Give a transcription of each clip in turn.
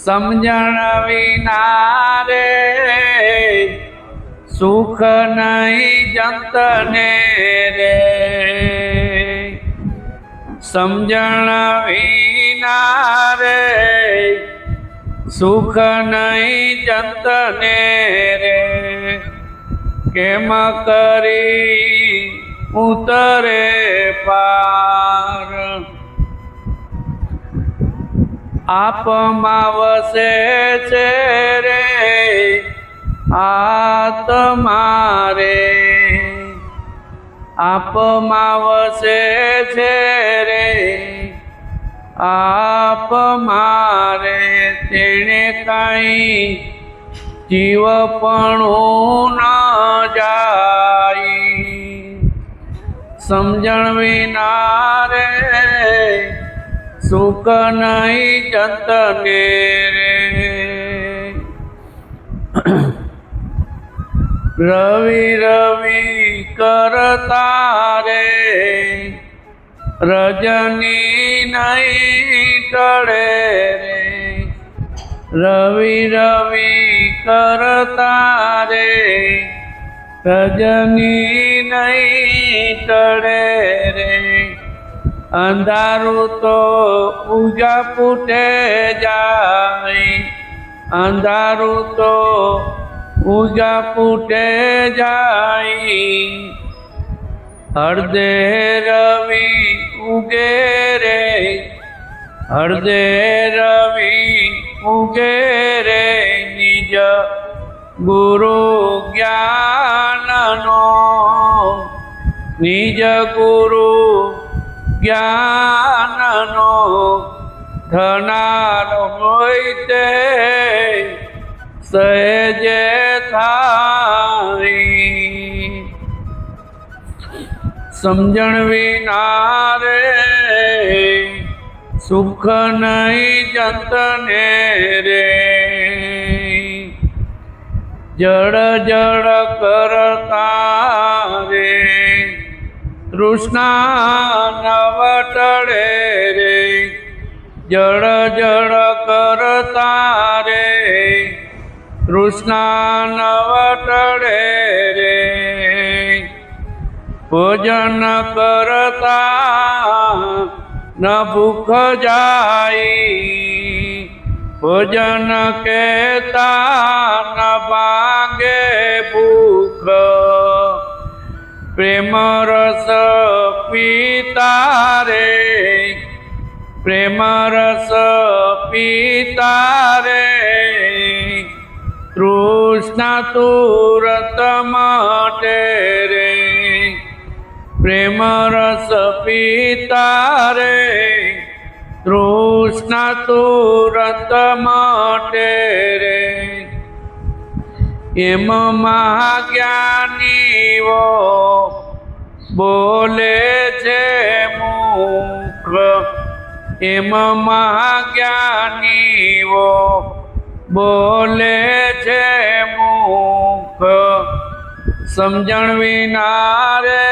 સમજણ વિના રે સુખ નહીં જંતને રે, સમજણ વિના રે સુખ નહીં જંતને રે, કેમ કરી ઉતરે પાર, આપમાં વસે છે રે આત્મા રે, આપમાં વસે છે રે આપમાં રે, તેણે કાંઈ જીવપણું ન જાય, સમજણ વિના રે સુખ નહીં જંતને રે, રવિ રવિ કરતા રે રજની નહીં ટળે રે, રવિ રવિ કરતા રે રજની નહીં ટળે રે, અંધારું તો ઉજા ફૂટે જાય, અંધારું તો ઉજા ફૂટે જાય, હળદે રવિ ઉગે રે, હળદે રવિ ઉગે રે, નિજ ગુરુ જ્ઞાનનો, નિજ ગુરુ જ્ઞાનનો થનાર હોય તે સહેજે થાય, સમજણ વિના રે સુખ નહીં જંતને રે, જળ જળ કરતા રે તૃષ્ણા નવ ટળે રે, જળ જળ કરતા રે તૃષ્ણા નવ ટળે રે, ભોજન કરતા ન ભૂખ જાય, ભોજન કેતા ન ભાગે ભૂખ, પ્રેમ રસ પીતા રે, પ્રેમ રસ પીતા રે તૃષ્ણા તુરત મટે રે, પ્રેમ રસ પીતા રે તૃષ્ણા તુરત મટે રે, એમ મહાજ્ઞાનીઓ બોલે છે મુખ, એમ મહાજ્ઞાનીઓ બોલે છે મુખ, સમજણ વિના રે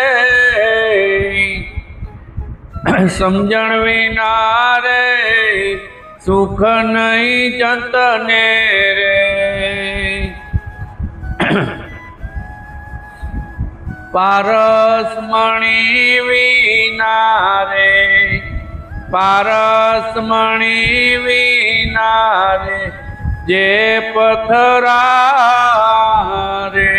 સમજણ વિના રે સુખ નહીં જંતને રે, પારસમણી વિના રે, પારસમણી વિના રે જે પથરા રે,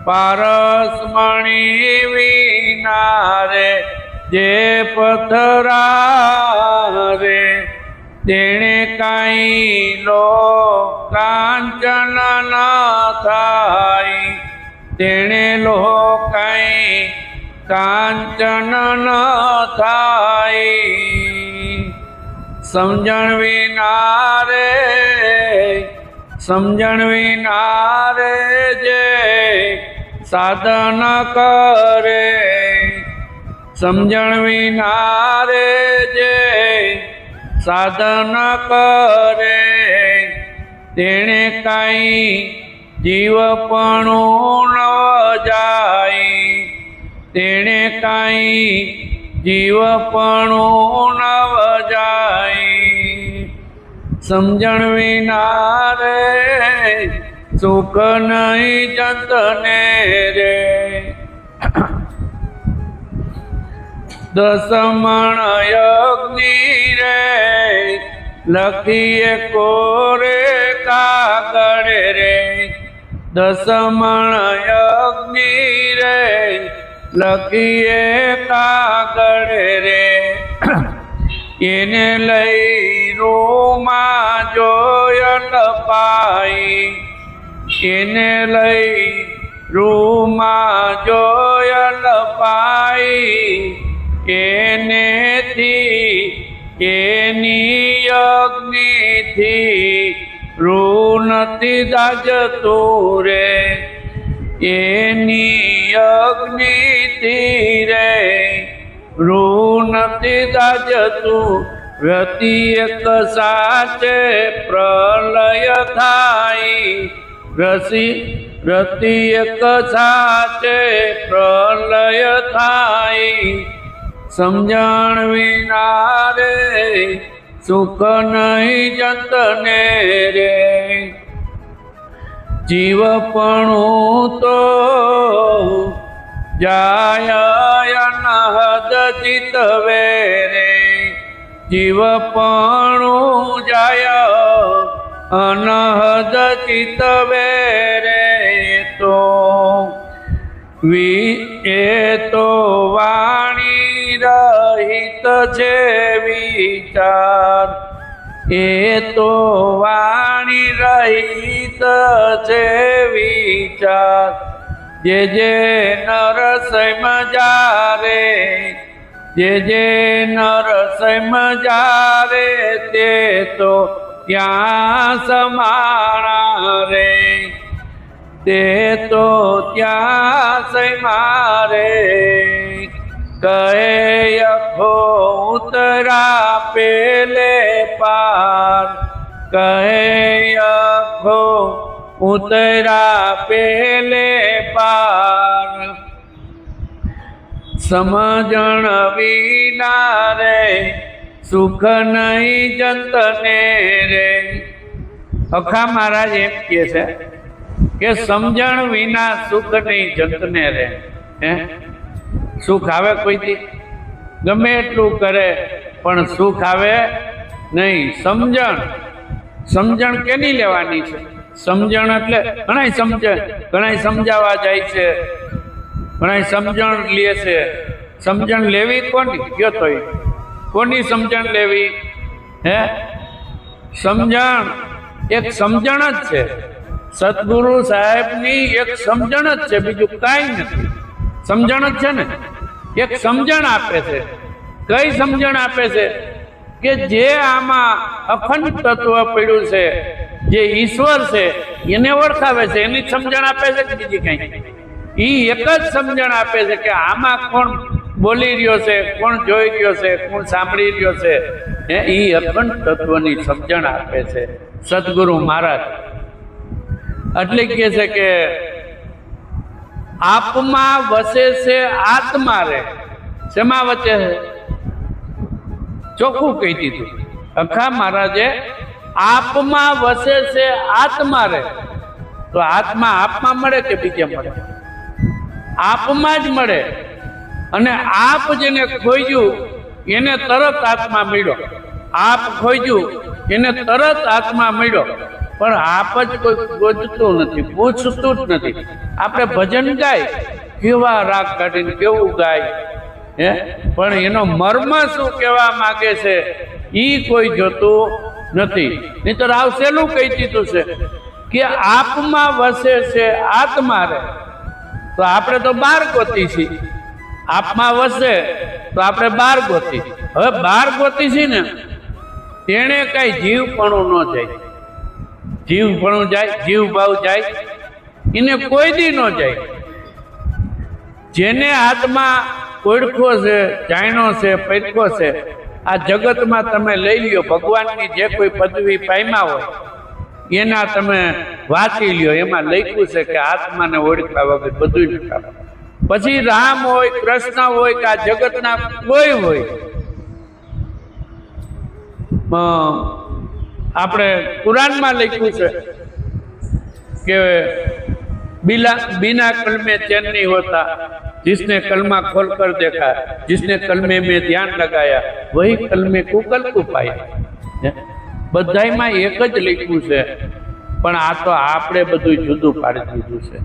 પારસમણી વિના રે જે પથરા રે, તેણે કાંઈ લોકાંચન ન થાય, તેણે લોકાંઈ કાંચન ન થાય, સમજણ વિના રે સમજણ વિના રે જે સાધન કરે, સમજણ વિના રે જે સાધન કરે, તેણે કાંઈ જીવપણું ન જાય, તેણે કાંઈ જીવપણું ન જાય, સમજણ વિના રે સુખ નહીં જતને રે દસમણ અગ્નિ રે લખીએ કોરે કાગળ રે દસમણ અગ્નિ રે લખીએ કાગળ રે એને લઈ રૂમાં જોયલ પાઈ એને લઈ રૂમાં જોયલ પાઈ એનેથી એની અગ્નિથી રૂ નથી દાજતું રે એની અગ્નિથી રે રૂ નથી દાજતું વ્યતિ એક સાચે પ્રલય થાય રતિ એક સાચે પ્રલય થાય સમજણ વિના રે સુખ નહીં જતને રે જીવપણું તો જાય અનહદ ચિતવે રે જીવપણું જાય અનહદ ચિતવે રે તો એ તો વાણી રહિત છે વિચાર એ તો વાણી રહિત છે વિચાર જે નર સમજારે જે નર સમજારે તે તો ત્યાં સમાણા રે તે તો ત્યાં સમારે કહે અખો ઉતરા પેલે પાર કહે અખો ઉતરા પેલે પાર સમજણ વિના રે સુખ નહીં જતને રે અખા મહારાજ એમ કહે છે કે સમજણ વિના સુખ નહીં જતને રે હે સુખ આવે કોઈથી ગમે એટલું કરે પણ સુખ આવે નહીં સમજણ કેની લેવાની છે સમજણ એટલે ઘણાય સમજે ઘણાય સમજાવવા જાય છે ઘણાય સમજણ લે છે સમજણ લેવી કોની કયો તો કોની સમજણ લેવી હે સમજણ એક સમજણ જ છે સદગુરુ સાહેબની એક સમજણ જ છે બીજું કાંઈ નથી સમજણ જ છે ને એક સમજણ આપે છે કઈ સમજણ આપે છે કે જે આમાં અખંડ તત્વ પડ્યું છે જે ઈશ્વર છે એને ઓળખાવે છે એની સમજણ આપે છે કે બીજી કઈ એક જ સમજણ આપે છે કે આમાં કોણ બોલી રહ્યો છે કોણ જોઈ રહ્યો છે કોણ સાંભળી રહ્યો છે એ અખંડ તત્વની સમજણ આપે છે સદગુરુ મહારાજ એટલે કહે છે કે આપમાં વસે છે આત્મા રે શેમાં વચ્ચે છે ચોખ્ખું કહી દીધું અખા મહારાજે આપમાં વસે છે આત્મા રે તો આત્મા આપમાં મળે કે બીજે મળે આપમાં જ મળે અને આપ જેને ખોજ્યું એને તરત આત્મા મળ્યો આપ ખોજ્યું એને તરત આત્મા મળ્યો પણ આપ જ કોઈ ગોતતું નથી પૂછતું જ નથી આપણે ભજન ગાય કેવા રાગ કાઢીને કેવું ગાય હે પણ એનો મર્મ શું કહેવા માંગે છે ઈ કોઈ જોતું નથી નહીંતર આવશેલું કહી દીધું છે કે આપમાં વસે છે આત્મા રે તો આપણે તો બાર ગોતી છીએ આપમાં વસે તો આપણે બાર ગોતી હવે બાર ગોતી છીએ ને તેને કઈ જીવપણું ન જાય જીવપણું જાય જીવ ભાવ જાય એને કોઈ દી ન જાય જેને હાથમાં ઓળખો છે જાણ્યો છે પૈકો છે આ જગતમાં તમે લઈ લ્યો ભગવાનની જે કોઈ પદવી પામ્યા હોય એના તમે વાંચી લ્યો એમાં લખ્યું છે કે આત્માને ઓળખ્યા વગર બધું જ કામ પછી રામ હોય કૃષ્ણ હોય કે આ જગતના કોઈ હોય આપણે કુરાનમાં લખ્યું છે કે बिना कलमे चैन नहीं होता, जिसने कलमा खोल कर देखा, जिसने कलमे में ध्यान लगाया वही कलमे को कल को पाया। बधाईમાં એક જ લખ્યું છે, પણ આ તો આપણે બધું જુદું પાડી દીધું છે।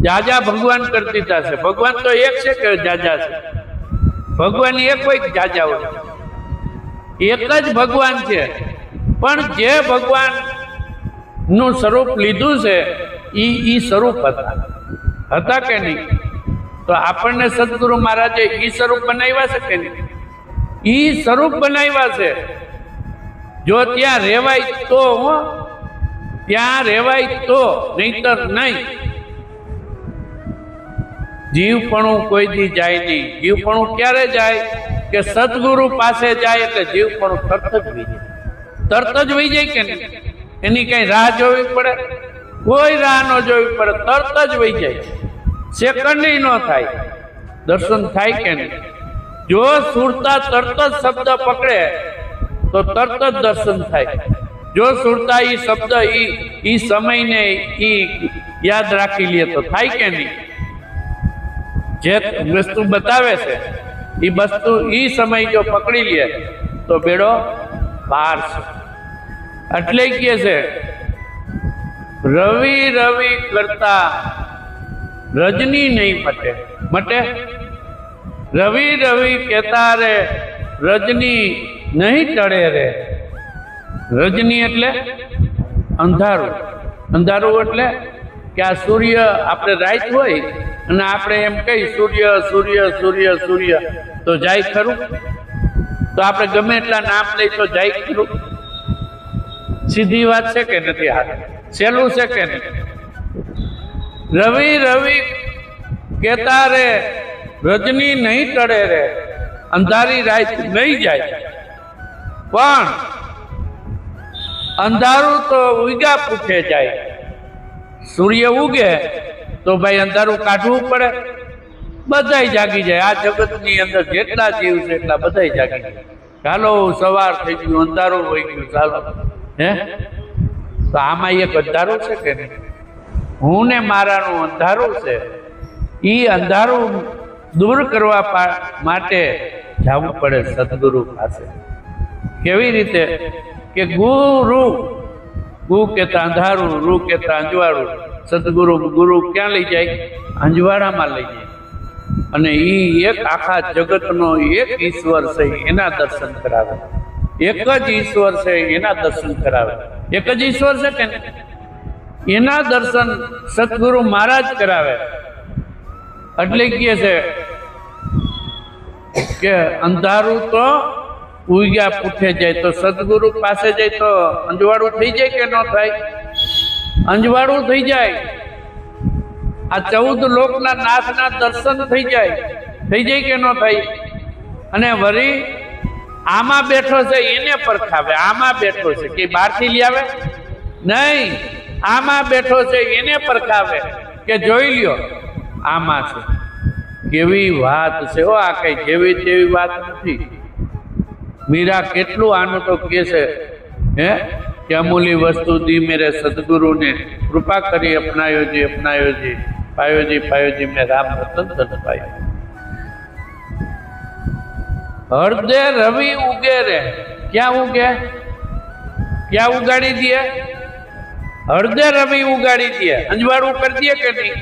જાજા ભગવાન કરી દીધા છે। ભગવાન તો એક છે કે જાજા છે? ભગવાન એક હોય કે જાજા હોય? એક જ ભગવાન છે, પણ જે ભગવાન નું સ્વરૂપ લીધું છે ઈ સ્વરૂપ હતા કે નહીં? તો આપણને સદગુરુ મહારાજે ઈ સ્વરૂપ બનાવ્યા છે કે નહીં? ઈ સ્વરૂપ બનાવ્યા છે। જો ત્યાં રહેવાય તો, ત્યાં રહેવાય તો, નહીતર નહીં। જીવપણું કોઈ દી જાય નહીં। જીવપણું ક્યારે જાય? કે સદગુરુ પાસે જાય એટલે જીવપણું તરત જ વહી જાય। તરત જ વહી જાય કે નહીં? એની કઈ રાહ જોવી પડે? કોઈ રાહ ન જોવી પડે, તરત જ વહી જાય। સેકન્ડ ન થાય, દર્શન થાય કે નહીં? જો સુરતા તરત જ શબ્દ પકડે તો તરત જ દર્શન થાય। જો સુરતા ઈ શબ્દ ઈ સમયને ઈ યાદ રાખી લે તો થાય કે નહીં? જે વસ્તુ બતાવે છે ઈ વસ્તુ ઈ સમય જો પકડી લે તો બેડો પાર છે। એટલે કહે છે રવિ રવિ કરતા રજની નહીં મટે। મટે? રવિ રવિ કહેતા રે રજની નહીં ટળે રે। રજની એટલે અંધારું। અંધારું એટલે કે આ સૂર્ય, આપણે રાત હોય અને આપણે એમ કહી સૂર્ય સૂર્ય સૂર્ય સૂર્ય તો જાય ખરું? તો આપણે ગમે એટલા નામ લઈ તો જાય ખરું? સીધી વાત છે કે નથી? હાથ સહેલું છે કે નહીં? રવિ રવિ કહેતા રે રજની નહીં ટળે રે। અંધારી રાત નહીં જાય, પણ અંધારું તો ઉગ્યા પૂછે જાય। સૂર્ય ઉગે તો ભાઈ અંધારું કાઢવું પડે, બધાય જાગી જાય। આ જગતની અંદર જેટલા જીવ છે એટલા બધાય જાગી જાય। ચાલો સવાર થઈ ગયું, અંધારું હોઈ ગયું, ચાલો હે? તો આમાં એક અંધારું છે કે નહીં? હું ને મારાનું અંધારું છે। ઈ અંધારું દૂર કરવા માટે જવું પડે સદગુરુ પાસે। કેવી રીતે? કે ગુરુ, ગુ કહેતા અંધારું, રૂ કહેતા અંજવાળું। સદગુરુ, ગુરુ ક્યાં લઈ જાય? અંજવાળામાં લઈ જાય। અને ઈ એક આખા જગતનો એક ઈશ્વર છે, એના દર્શન કરાવે। એક જ ઈશ્વર છે, એના દર્શન કરાવે। એક જ ઈશ્વર છે કે એના દર્શન સદગુરુ મહારાજ કરાવે। એટલે કહે છે કે અંધારું તો ઉગ્યા પૂઠે જાય। તો સદગુરુ પાસે જાય તો અંજવાળું થઈ જાય કે ન થાય? અંજવાળું થઈ જાય। આ 14 લોકના નાથના દર્શન થઈ જાય કે ન થાય? અને વળી આમાં બેઠો છે એને પરખાવે। આમાં બેઠો છે કે બહારથી લઈ આવે નહીં, આમાં બેઠો છે એને પરખાવે કે જોઈ લ્યો આમાં છે। કેવી વાત છે હો! આ કઈ જેવી તેવી વાત નથી। મીરા કેટલું આનું તો કહે છે હે કે અમૂલી વસ્તુ દી મેરે સદગુરુ ને, કૃપા કરી અપનાયો જી અપનાયો જી, પાયો જી પાયો જી, મેં રામ રતન ધન પાયો। હૃદય રવિ ઉગે રે, ક્યાં ઉગે? ક્યાં ઉગાડી દે? હૃદય રવિ ઉગાડી દે। અંજવાળું કરી દે કે નહીં?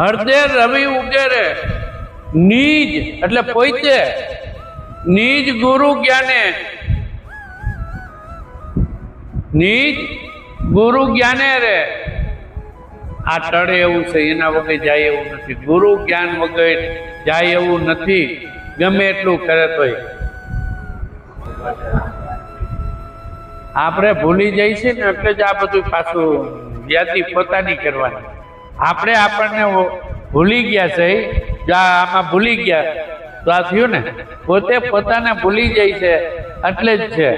હૃદય રવિ ઉગે રે નીજ એટલે પોતે, નીજ ગુરુ જ્ઞાને, નીજ ગુરુ જ્ઞાને રે। આ ટળે એવું છે, એના વગર જાય એવું નથી। ગુરુ જ્ઞાન વગર જાય એવું નથી, ગમે એટલું કરે તોય। આપણે ભૂલી જઈએ છીએ ને એટલે જ આ બધું પાછું યાદી પોતાની કરવાની। આપણે આપણને ભૂલી ગયા છે, આમાં ભૂલી ગયા તો આ થયું ને, પોતે પોતાને ભૂલી જાય છે એટલે જ છે।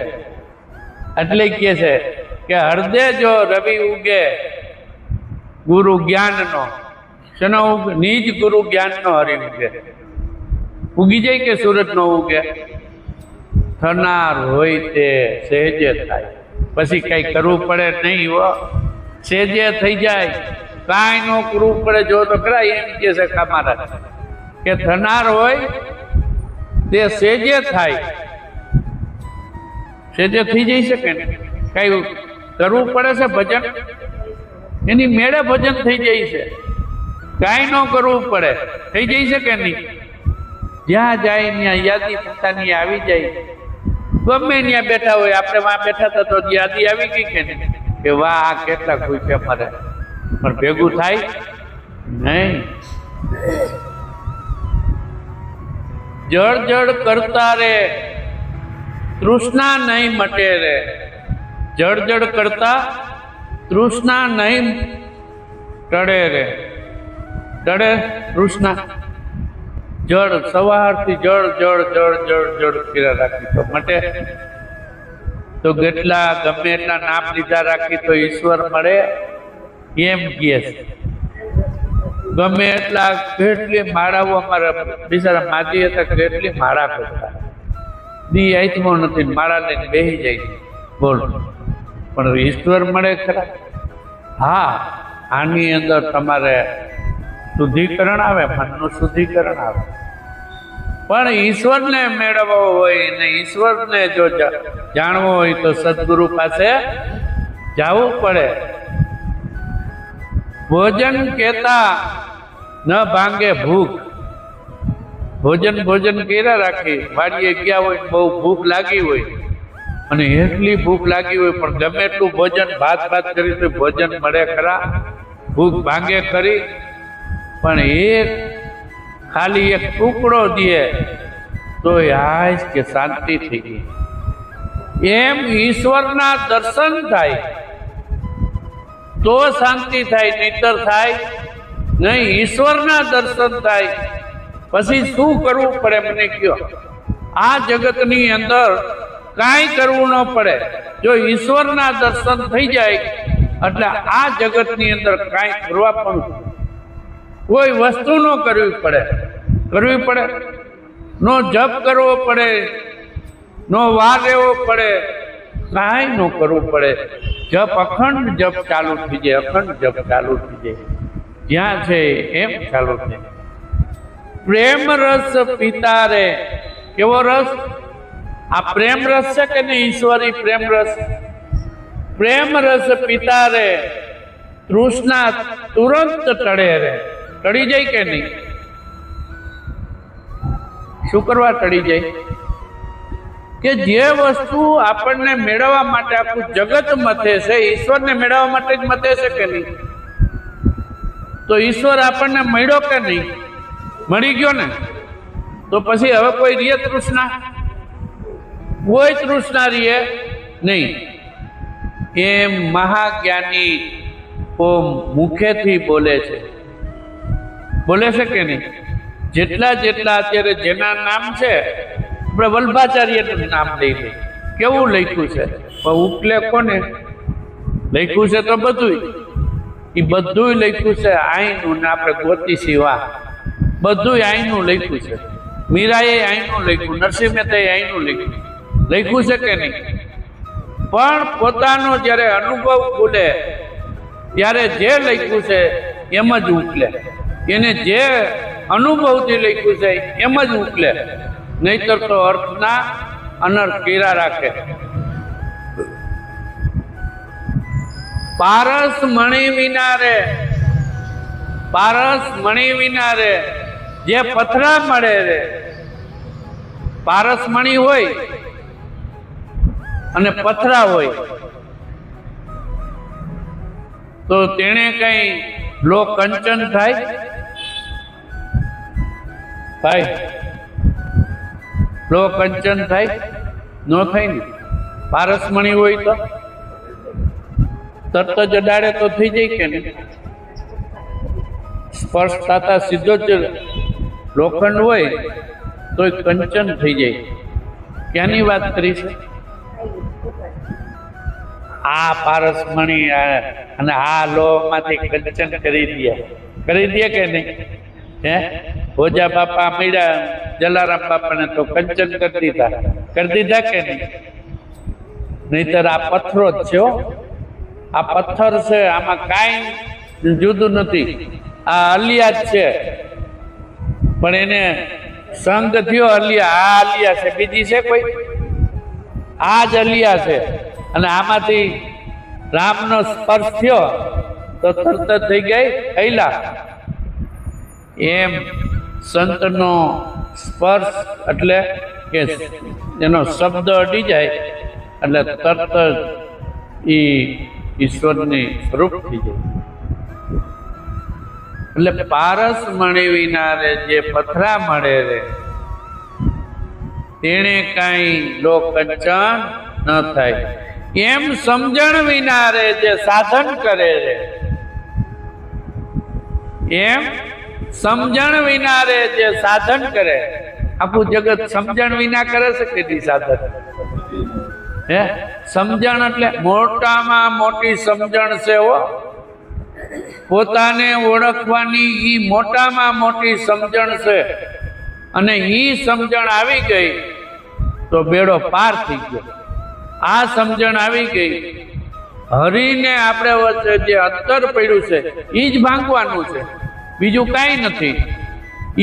એટલે કહે છે કે હૃદય જો રવિ ઉગે ગુરુ જ્ઞાનનો, શેનો ઉગે? નિજ ગુરુ જ્ઞાનનો હરિ ઉગે। ઉગી જાય કે સૂરજ નો ઉગે? થનાર હોય તે સહેજે થાય, પછી કઈ કરવું પડે નહીં હો, સહેજે થઈ જાય, કાંઈ ન કરવું પડે. જો તો ખરા એમ કે છે મહારાજ કે થનાર હોય તે સહેજે થાય, સહેજે થઈ જઈ શકે ને. કઈ કરવું પડે છે ભજન, એની મેળે ભજન થઈ જાય છે, કાંઈ ન કરવું પડે, થઈ જઈ શકે નહીં. જ્યાં જાય ત્યાં યાદી પોતાની આવી જાય, ગમે ત્યાં બેઠા હોય, આપણે વાં બેઠા હતા તો યાદી આવી ગઈ કે નહીં કે વાહ આ કેટલા ખુશ છે મારે, પણ ભેગું થાય નહીં. જળ જળ કરતા રે તૃષ્ણા નહીં મટે રે, જળ જળ કરતા તૃષ્ણા નહીં ટળે રે. ટળે તૃષ્ણા, જળ સવારથી જળ જળ જળ જળ જળ કર્યા રાખી તો મટે? તો કેટલા ગમે એટલા નામ લીધા રાખી તો ઈશ્વર મળે એમ કહે છે. ગમે એટલા કેટલી માળાઓ, અમારા બિચારા માજી હતા કેટલી માળા કરતા, દી આત્મો નથી, માળા લઈને બેસી જાય. બોલ, પણ ઈશ્વર મળે ખરા? હા, આની અંદર તમારે શુદ્ધિકરણ આવે, મનનું શુદ્ધિકરણ આવે. પણ ઈશ્વરને મેળવવો હોય ને ઈશ્વરને જો જાણવો હોય તો સદગુરુ પાસે જવું પડે. ભોજન કહેતા ન ભાંગે ભૂખ, ભોજન ભોજન કર્યા રાખી, વાડીએ ગયા હોય, બહુ ભૂખ લાગી હોય, અને એટલી ભૂખ લાગી હોય પણ ગમે એટલું ભોજન ભાત ભાત કરી તો ભોજન મળે ખરા? ભૂખ ભાંગે ખરી, પણ એક ખાલી એક ટુકડો દે તો આજ કે શાંતિ થઈ ગઈ. એમ ઈશ્વરના દર્શન થાય તો શાંતિ થાય, નહીતર થાય નહીં. ઈશ્વરના દર્શન થાય પછી શું કરવું પડે મને કહો? આ જગતની અંદર કાંઈ કરવું ન પડે. જો ઈશ્વરના દર્શન થઈ જાય એટલે આ જગતની અંદર કાંઈ કરવા પણ કોઈ વસ્તુ ન કરવી પડે. કરવી પડે? નો જપ કરવો પડે, નો વાર રહેવો પડે, કાંઈ ન કરવું પડે. જપ અખંડ જપ ચાલુ થઈ જાય, અખંડ જપ ચાલુ થઈ જાય, જ્યાં છે એમ ચાલુ થાય. પ્રેમ રસ પીતા રે. કેવો રસ? આ પ્રેમ રસ છે કે નહીં? ઈશ્વરી પ્રેમ રસ. પ્રેમ રસ પીતા રે તૃષ્ણા તુરંત ટળે રે. ટળી જાય કે નહીં? શું કરવા ટળી જાય? કે જે વસ્તુ આપણને મેળવવા માટે આખું જગત મથે છે, ઈશ્વરને મેળવવા માટે જ મથે છે કે નહીં? તો ઈશ્વર આપણને મળ્યો કે નહીં? મળી ગયો ને. તો પછી હવે કોઈ રીએ તૃષ્ણા? કોઈ તૃષ્ણા રીએ નહીં. એમ મહાજ્ઞાની ઓમ મુખેથી બોલે છે. બોલે છે કે નહીં? જેટલા જેટલા અત્યારે જેના નામ છે, આપણે વલ્ભાચાર્યનું નામ લઈ લઈએ, કેવું લખ્યું છે, પણ ઉપલે કોને લખ્યું છે? તો બધું એ બધું લખ્યું છે આઈનું, ને આપણે ગોતી સિવા બધું આઈનું લખ્યું છે. મીરાએ આઈનું લખ્યું, નરસિંહ મહેતાએ આઈનું લખ્યું છે કે નહીં? પણ પોતાનો જ્યારે અનુભવ ખુલે ત્યારે જે લખ્યું છે એમ જ ઉકલે. એને જે અનુભવથી લખ્યું છે એમ જ ઉકલે, નહીતર તો અર્થના અનર્થ કર્યા રાખે. પારસ મણી વિના રે, પારસ મણી વિના રે, જે પથરા મળે રે. પારસ મણી હોય અને પથરા હોય તો તેને કઈ લો કંચન થાય? ભાઈ, લો કંચન થાય? ન થાય ને. પારસમણી હોય તો તરત જ અડાડે તો થઈ જાય કે નહીં? સ્પર્શ થતા સીધો જ લોખંડ હોય તો કંચન થઈ જાય. ક્યાંની વાત કરી છે? આ પારસમણી અને આ લોહમાંથી કંચન કરી દે કે નહીં? હે, ભોજા બાપા મળ્યા જલારામ બાપાને તો કંચન કરી દીધા. કરી દીધા કે નહીં? નહીતર આ પથ્થરો જ છે હો. આ પથ્થર છે, આમાં કાંઈ જુદું નથી. આ અલિયા જ છે, પણ એને સંગ થયો અલિયા. આ અલિયા છે, બીજી છે કોઈ? આ જ અલિયા છે. અને આમાંથી રામનો સ્પર્શ થયો તો તરત થઈ ગઈ અયલા. એમ સંતનો સ્પર્શ એટલે કે એનો શબ્દ અડી જાય એટલે તરત જ ઈશ્વરની સ્વરૂપ થઈ જાય. એટલે પારસ મણી વિના રે જે પથરા મળે રે તેને કાંઈ લોક કંચન ન થાય. એમ સમજણ વિના રે જે સાધન કરે રે, એમ સમજણ વિના રે જે સાધન કરે. આખું જગત સમજણ વિના કરે છે કે નહીં સાધન? હે, સમજણ એટલે મોટામાં મોટી સમજણ છે હો. પોતાને ઓળખવાની ઈ મોટામાં મોટી સમજણ છે. અને ઈ સમજણ આવી ગઈ તો બેડો પાર થઈ ગયો. આ સમજણ આવી ગઈ, હરીને આપણે વચ્ચે જે અંતર પડ્યું છે એ જ ભાંગવાનું છે, બીજું કાંઈ નથી.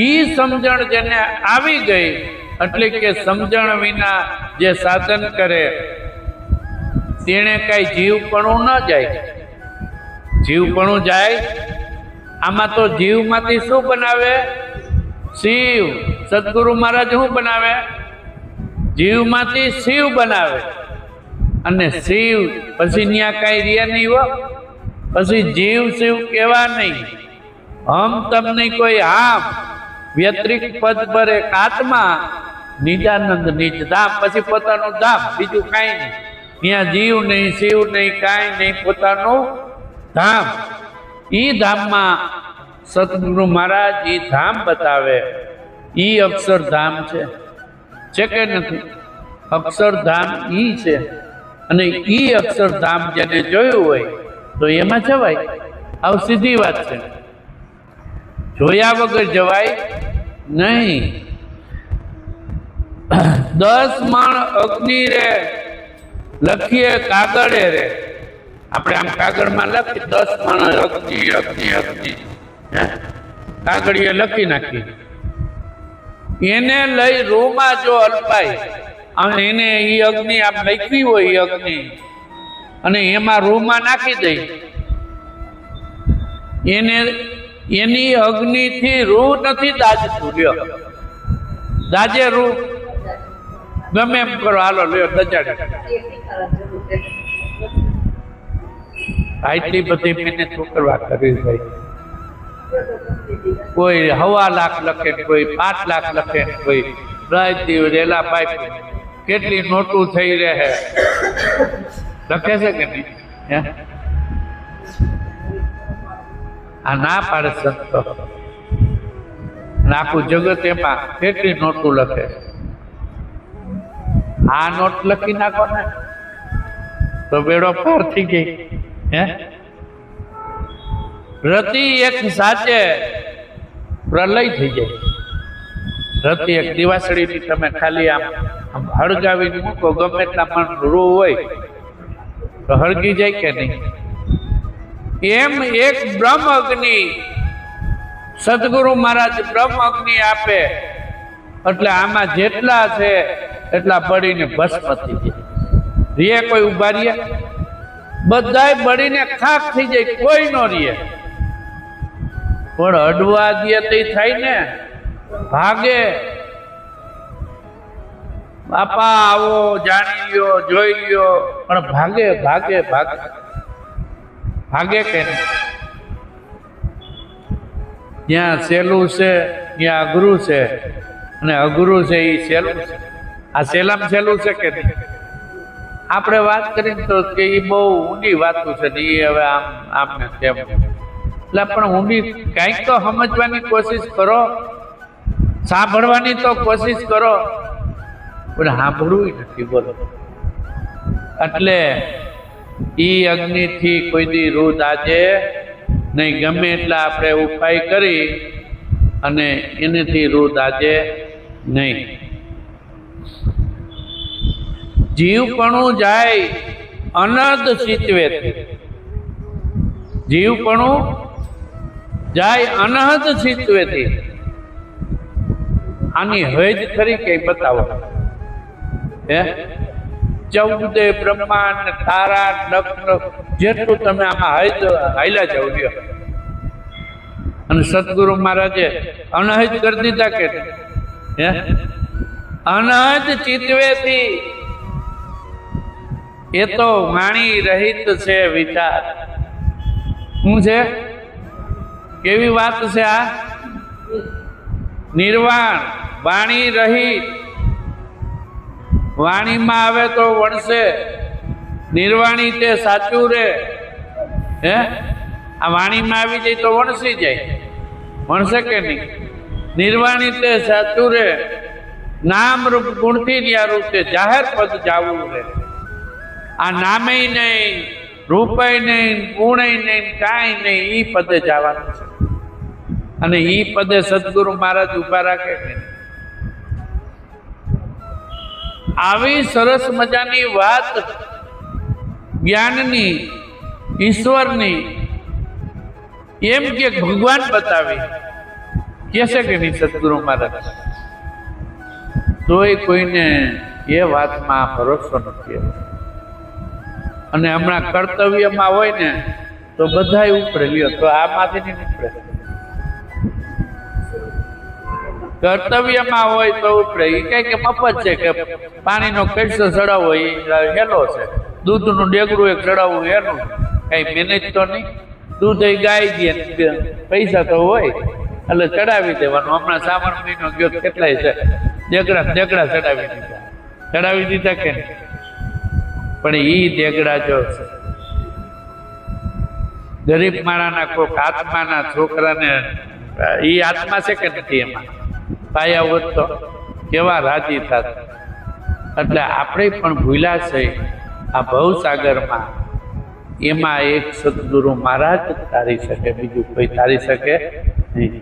ઈ સમજણ જેને આવી ગઈ એટલે કે સમજણ વિના જે સાધન કરે તેને કાંઈ જીવપણું ન જાય. જીવપણું જાય આમાં તો જીવમાંથી શું બનાવે? શિવ. સદગુરુ મહારાજ શું બનાવે? જીવમાંથી શિવ બનાવે. અને શિવ પછી ત્યાં કાંઈ રહ્યા નહીં હો. પછી જીવ શિવ કહેવા નહીં. હમ તમને કોઈ આમ વ્યતિરિક્ત પદ પર એક આત્મા નિજાનંદ નિજ ધામ. પછી પોતાનું ધામ, બીજું કાંઈ નહીં. ત્યાં જીવ નહીં, શિવ નહીં, કાંઈ નહીં, પોતાનું ધામ. ઈ ધામમાં સદગુરુ મહારાજ ઈ ધામ બતાવે. ઈ અક્ષરધામ છે કે નથી? અક્ષરધામ ઈ છે. અને ઈ અક્ષરધામ જેને જોયું હોય તો એમાં જવાય. આવ સીધી વાત છે, જોયા વગર જવાય નહીં. 10 મણ અગ્નિ રે લખીએ કાગળે રે. આપણે આમ કાગળમાં લખી 10 મણ અગ્નિ અગ્નિ અગ્નિ કાગળીએ લખી નાખી. એને લઈ રૂમાં જો અલ્પાય અને એને ઈ અગ્નિ આમ લખી હોય ઈ અગ્નિ અને એમાં રૂમાં નાખી દઈ, એને એની અગ્નિથી રૂ નથી દાજતું. લ્યો દાજે રૂ ગમે એમ કરો, હાલો લ્યો દજાડે. આટલી બધી મહેનત કરવા કરી ભાઈ. કોઈ 1.25 લાખ લખે, કોઈ 5 લાખ લખે, કોઈ રાયતી રેલા પાઇપ. કેટલી નોટું થઈ રહે લખે છે કે નહીં? હે, આ ના પાડે સંતો. આખું જગત એમાં કેટલી નોટું લખે. આ નોટ લખી નાખો ને તો બેડો પાર થઈ ગઈ. હે, રતિ એક સાચે પ્રલય થઈ જાય. રતિ એક દિવાસળીની તમે ખાલી આમ હળગાવીને મૂકો, ગમે એટલા મન રૂ હોય તો હળગી જાય કે નહીં? એમ એક બ્રહ્મ અગ્નિ સદગુરુ મહારાજ બ્રહ્મ અગ્નિ આપે એટલે આમાં જેટલા છે એટલા બળીને ભસ્મ થઈ જાય. રે કોઈ ઉભા રહ્યા? બધાય બળીને ખાખ થઈ જાય, કોઈ નો રે. પણ અડવા દે તે થાય ને, ભાગે. બાપા આવો, જાણી લ્યો, જોઈ લ્યો, પણ ભાગે ભાગે ભાગે ભાગે કે નહીં? જ્યાં સહેલું છે ત્યાં અઘરું છે, અને અઘરું છે એ સહેલું છે. આ સહેલામાં સહેલું છે કે નહીં? આપણે વાત કરીને તો કે એ બહુ ઊંડી વાતો છે ને, એ હવે આમ આમ ને તેમ. એટલે પણ ઊંડી કંઈક તો સમજવાની કોશિશ કરો, સાંભળવાની તો કોશિશ કરો, પણ સાંભળવું નથી. બોલો. એટલે ઈ અગ્નિથી કોઈ દી રૂ દાજે નહીં. ગમે એટલા આપણે ઉપાય કરી અને એનેથી રૂ દાજે નહીં. જીવપણું જાય અનહદ ચિત્વેથી, જીવપણું જાય અનહદ ચિત્વેથી. આની હદ ખરી કઈ બતાવો. હે 14 બ્રહ્માંડ તારા નક્ષત્ર જેટલું તમે આમાં હાલ્યા જાવ લ્યો. અને સદગુરુ મહારાજે અનહદ કરી દીધા કે હે અનહદ ચિત્વેથી. એ તો વાણી રહિત છે વિચાર. શું છે? કેવી વાત છે આ? નિર્વાણ, વાણી રહિત. વાણીમાં આવે તો વણશે, નિર્વાણી તે સાચું રે. હે આ વાણીમાં આવી જાય તો વણસી જાય, વણશે કે નહીં? નિર્વાણી તે સાચું રે, નામ રૂપ ગુણથી ન્યારું તે જાહેર પદ જાવું રે. આ નામે નહીં, રૂપય નહીં, ગુણય નહીં, કાંઈ નહીં, ઈ પદે જવાનું છે. અને ઈ પદે સદગુરુ મહારાજ ઉભા રાખે કે આવી સરસ મજાની વાત જ્ઞાનની, ઈશ્વરની એમ કે ભગવાન બતાવી કેસે કે નહીં સદગુરુ મહારાજ? તોય કોઈને એ વાતમાં ભરોસો નથી. અને હમણાં કર્તવ્યમાં હોય ને તો બધાય ઉપડે લ્યો, તો આમાંથી નહીં ઉપડે. કર્તવ્યમાં હોય તો ઉપડે. એ કઈ કે મફત છે કે પાણીનો કઈસો ચડાવવો એ હેલો છે, દૂધનું ડેગડું એક ચડાવવું એનું કઈ મહેનત તો નહીં. દૂધ એ ગાય દે, પૈસા તો હોય એટલે ચડાવી દેવાનું. હમણાં શ્રાવણ મહિનો ગયો કેટલાય છે, દેગડા ચડાવી દીધા કે નહીં? પણ ઈ દેગડા જો ગરીબ માણાના કોઈક આત્માના છોકરાને, ઈ આત્મા છે કે નથી? એમાં પાયા હોત તો કેવા રાજી થાત. એટલે આપણે પણ ભૂલ્યા છે આ ભવસાગરમાં. એમાં એક સદગુરુ મહારાજ તારી શકે, બીજું કોઈ તારી શકે નહીં.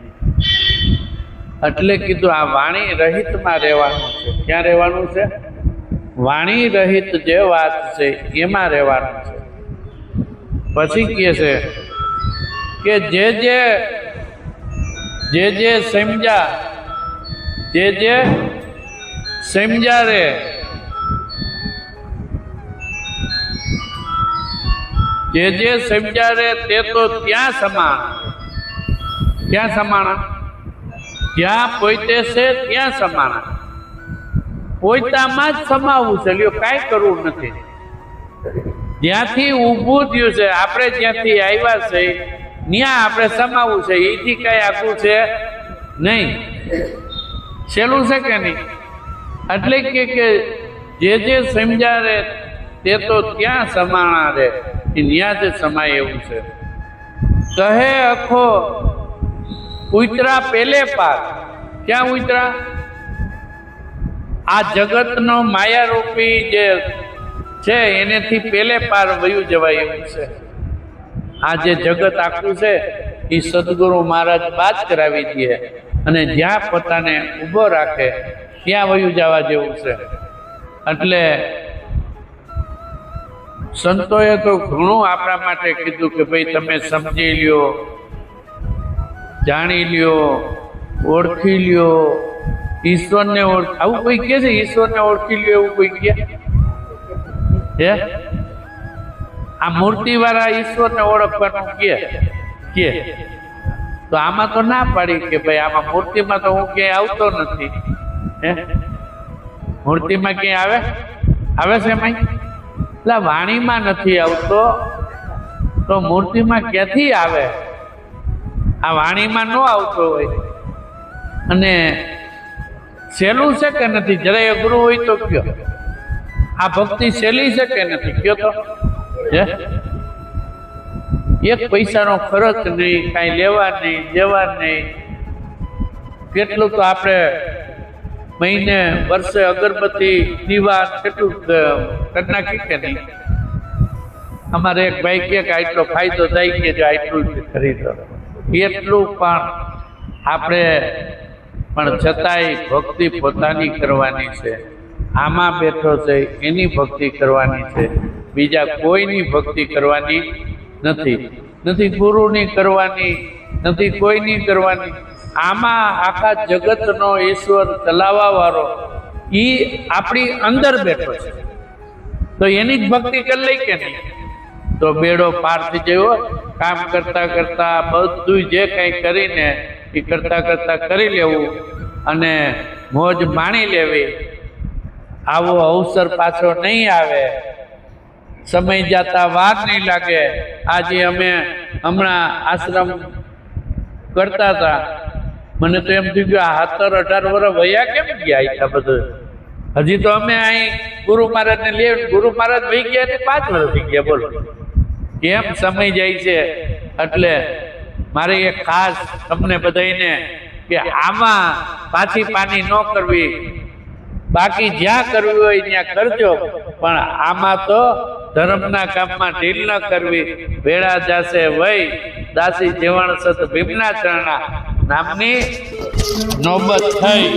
એટલે કીધું આ વાણી રહિતમાં રહેવાનું છે. ક્યાં રહેવાનું છે? વાણી રહિત જે વાત છે એમાં રહેવાનું છે. પછી કહે છે કે જે સમજ્યા, જે સમજ્યા રે, જે સમજ્યા રે તે તો ત્યાં સમાણ. ક્યાં સમાણા? જ્યાં પોતે છે ત્યાં સમાણા. પોતામાં જ સમાવવું છે. લ્યો કાંઈ કરવું નથી. જ્યાંથી ઊભું થયું છે, આપણે જ્યાંથી આવ્યા છે ત્યાં આપણે સમાવવું છે. એથી કઈ આખું છે નહીં. સહેલું છે કે નહીં? એટલે કે જે સમજ્યા રે તે તો ત્યાં સમાણા રે, ત્યાં જ સમાય એવું છે. કહે અખો ઉતરા પેલે પાર. ક્યાં ઉતરા? આ જગતનો માયારૂપી જે છે એનેથી પેલે પાર વયું જવાય એવું છે. આ જે જગત આખું છે એ સદગુરુ મહારાજ બાદ કરાવી દે અને જ્યાં પોતાને ઊભો રાખે ત્યાં વયું જવા જેવું છે. એટલે સંતોએ તો ઘણું આપણા માટે કીધું કે ભાઈ તમે સમજી લ્યો, જાણી લ્યો, ઓળખી લ્યો. ઈશ્વરને આવું કોઈ કહે છે? ઈશ્વરને ઓળખી લ્યો એવું કોઈ કહે? હે આ મૂર્તિ વાળા ઈશ્વરને ઓળખવાનું કે તો આમાં તો ના પાડી કે ભાઈ આમાં મૂર્તિમાં તો હું ક્યાંય આવતો નથી. હે મૂર્તિમાં ક્યાંય આવે છે એમાં? એટલે વાણીમાં નથી આવતો તો મૂર્તિમાં ક્યાંથી આવે? આ વાણીમાં ન આવતો હોય. અને સહેલું છે કે નથી? જરાય અઘરું હોય તો કયો. આ ભક્તિ સહેલી છે કે નથી? કયો તો. એક પૈસાનો ખર્ચ નહીં, કાંઈ લેવા નહીં, દેવા નહીં. કેટલું તો આપણે મહિને વર્ષે અગરબત્તી દીવા કેટલું કરી નાખી કે નહીં? અમારે એક ભાઈ કહે કે આટલો ફાયદો થાય કે જો આટલું ખરીદો. એટલું પણ આપણે પણ છતાંય ભક્તિ પોતાની કરવાની છે. આમાં બેઠો છે એની ભક્તિ કરવાની છે, બીજા કોઈની ભક્તિ કરવાની નથી ગુરુની કરવાની નથી, કોઈની કરવાની. આમાં આખા જગતનો ઈશ્વર ચલાવવા વાળો એ આપણી અંદર બેઠો છે, તો એની જ ભક્તિ કરી લઈ કે નહીં તો બેડો પાર થઈ ગયો. કામ કરતા કરતા બધું જે કંઈ કરીને એ કરતા કરતા કરી લેવું અને મોજ માણી લેવી. આવો અવસર પાછો નહીં આવે, સમય જતા વાર નહીં લાગે. આજે અમે હમણાં આશ્રમ કરતા હતા, મને તો એમ થયું કે આ 17-18 વર્ષ વયા કેમ ગયા હતા બધું. હજી તો અમે અહીં ગુરુ મહારાજને લઈએ, ગુરુ મહારાજ વહી ગયા એટલે 5 વર્ષ થઈ ગયા. બોલો કેમ સમય જાય છે. એટલે મારે એક ખાસ તમને બધાને કે આમાં પાછી પાની ન કરવી, બાકી જ્યાં કરવી હોય ત્યાં કરજો, પણ આમાં તો ધર્મના કામમાં ઢીલ ન કરવી. વેળા જાશે વય દાસી જેવણ સત ભીમના ચરણા નામની નોબત થઈ.